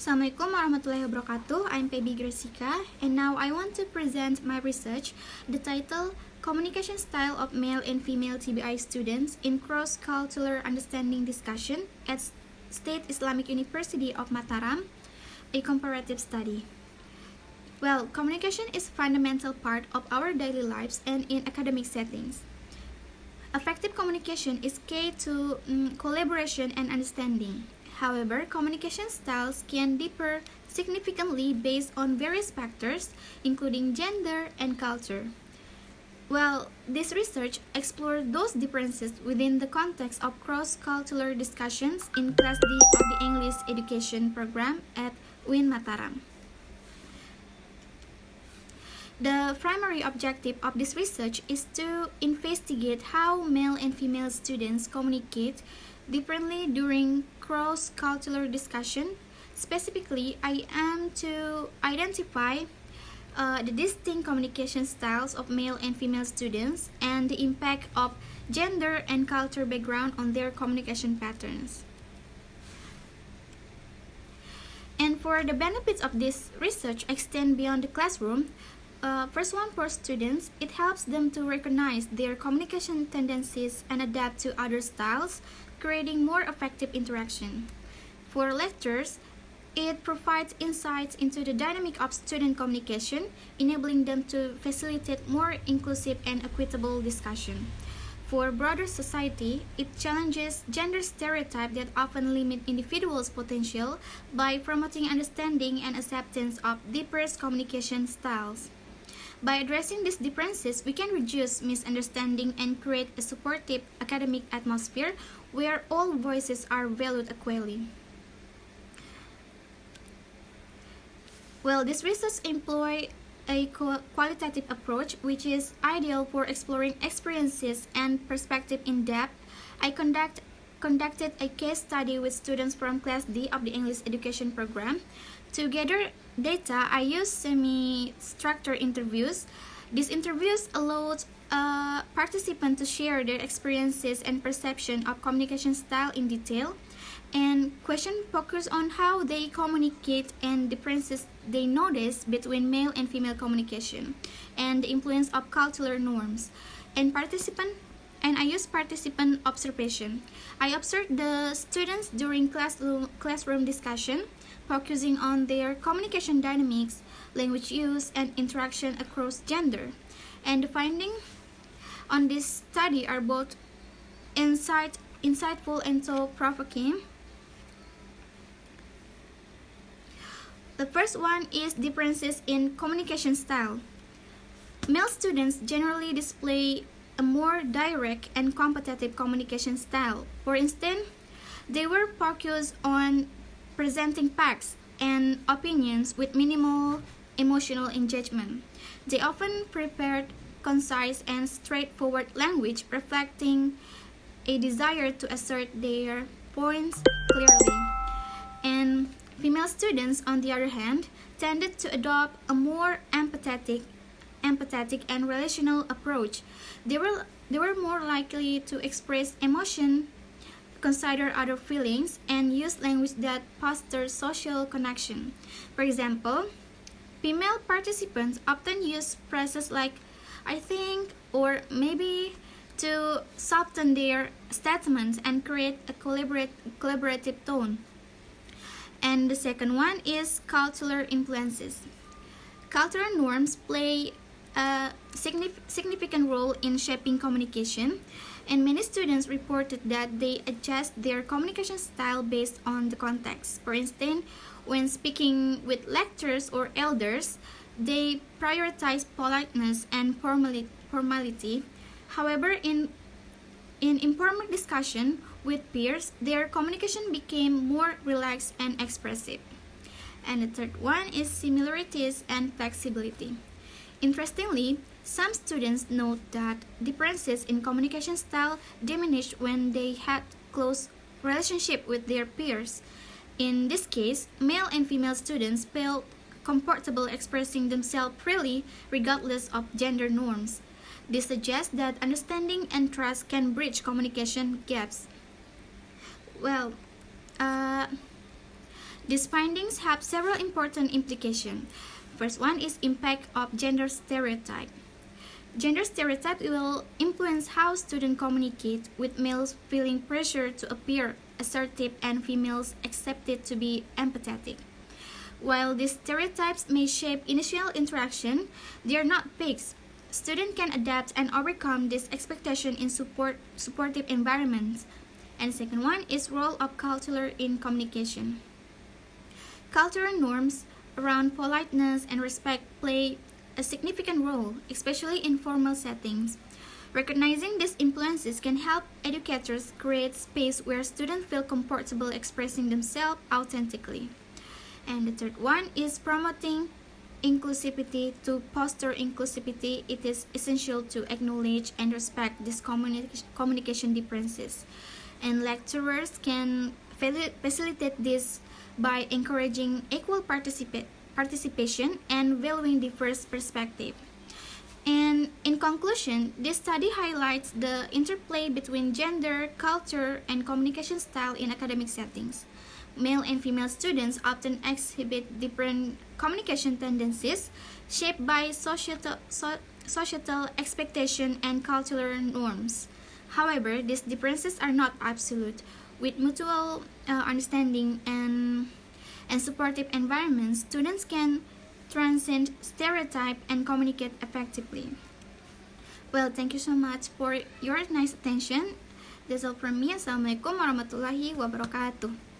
Assalamualaikum warahmatullahi wabarakatuh. I'm Pebby Gresika, and now I want to present my research, the title Communication Style of Male and Female TBI Students in Cross-Cultural Understanding Discussion at State Islamic University of Mataram, a comparative study. Well, communication is a fundamental part of our daily lives and in academic settings. Effective communication is key to collaboration and understanding. However, communication styles can differ significantly based on various factors, including gender and culture. Well, this research explored those differences within the context of cross-cultural discussions in Class D of the English Education Program at UIN Mataram. The primary objective of this research is to investigate how male and female students communicate differently during cross-cultural discussion. Specifically, I am to identify the distinct communication styles of male and female students and the impact of gender and culture background on their communication patterns. And for the benefits of this research extend beyond the classroom, first one, for students, it helps them to recognize their communication tendencies and adapt to other styles, creating more effective interaction. For lecturers, it provides insights into the dynamic of student communication, enabling them to facilitate more inclusive and equitable discussion. For broader society, it challenges gender stereotypes that often limit individuals' potential by promoting understanding and acceptance of diverse communication styles. By addressing these differences, we can reduce misunderstanding and create a supportive academic atmosphere where all voices are valued equally. Well, this research employs a qualitative approach, which is ideal for exploring experiences and perspective in depth. I conducted a case study with students from Class D of the English Education Program. To gather data, I used semi-structured interviews. These interviews allowed participants to share their experiences and perception of communication style in detail, and questions focus on how they communicate and differences they notice between male and female communication, and the influence of cultural norms. And I used participant observation. I observed the students during classroom discussion, focusing on their communication dynamics, language use, and interaction across gender. And the findings on this study are both insightful and thought-provoking. The first one is differences in communication style. Male students generally display a more direct and competitive communication style. For instance, they were focused on presenting facts and opinions with minimal emotional engagement. They often prepared concise and straightforward language, reflecting a desire to assert their points clearly. And female students, on the other hand, tended to adopt a more empathetic and relational approach. They were more likely to express emotion, consider other feelings, and use language that fosters social connection. For example, female participants often use phrases like "I think" or "maybe" to soften their statements and create a collaborative tone. And the second one is cultural influences. Cultural norms play a significant role in shaping communication, and many students reported that they adjust their communication style based on the context. For instance, when speaking with lecturers or elders, they prioritize politeness and formality. However, in informal discussion with peers, their communication became more relaxed and expressive. And the third one is similarities and flexibility. Interestingly, some students note that differences in communication style diminished when they had close relationship with their peers. In this case, male and female students felt comfortable expressing themselves freely regardless of gender norms. This suggests that understanding and trust can bridge communication gaps. Well, These findings have several important implications. First one is impact of gender stereotype. Gender stereotype will influence how students communicate, with males feeling pressure to appear assertive and females accepted to be empathetic. While these stereotypes may shape initial interaction, they are not fixed. Students can adapt and overcome this expectation in supportive environments. And second one is role of culture in communication. Cultural norms around politeness and respect play a significant role, especially in formal settings. Recognizing these influences can help educators create space where students feel comfortable expressing themselves authentically. And the third one is promoting inclusivity. To foster inclusivity, it is essential to acknowledge and respect these communication differences. And lecturers can facilitate this by encouraging equal participation and valuing diverse perspective. And in conclusion, this study highlights the interplay between gender, culture, and communication style in academic settings. Male and female students often exhibit different communication tendencies shaped by societal expectation and cultural norms. However, these differences are not absolute. With mutual understanding and supportive environments, students can transcend stereotype and communicate effectively. Well, thank you so much for your nice attention. That's all from me. Assalamualaikum warahmatullahi wabarakatuh.